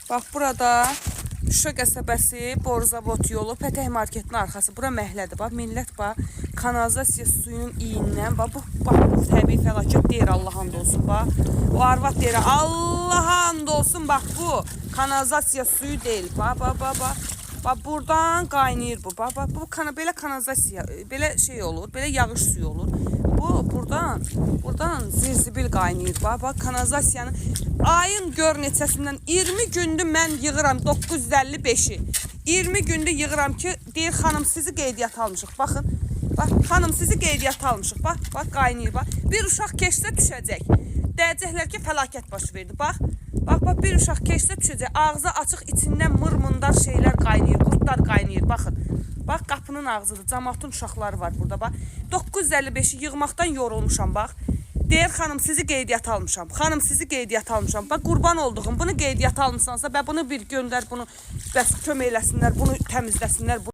Bax burada Şuşa qəsəbəsi Borzavod yolu Pətək marketin arxası. Bura məhəllədir. Bax millət bax kanalizasiya suyunun iyindən bax bu təbii fəlakət deyir Allah and olsun bax. O arvad deyir Allah and olsun bax bu kanalizasiya suyu deyil. Bax buradan qaynayır bu. Bax bu belə kanalizasiya belə şey olur. Belə yağış suyu olur. Bu buradan zirzibil qaynayır. Bax kanalizasiyanın ayın gör neçəsindən 20 gündür mən yığıram 955'i. 20 gündür yığıram ki deyir xanım sizi qeydiyyata almışıq. Baxın. Bax xanım sizi qeydiyyata almışıq. Bax qaynayır bax. Bir uşaq keçsə düşəcək. Deyəcəklər ki fəlakət baş verdi. Bax bir uşaq keçsə düşəcək. Ağzı açıq içindən mırmındar şeylər qaynayır. Qurtlar qaynayır. Baxın. Bax qapının ağzıdır. Cəmaatın uşaqları var burada bax. 955'i yığmaqdan yorulmuşam bax. Deyir xanım sizi qeydiyyata almışam. Xanım sizi qeydiyyata almışam. Bax qurban olduğum bunu qeydiyyata almısansa və bunu bir göndər bunu bəs kömək eləsinlər, bunu təmizləsinlər.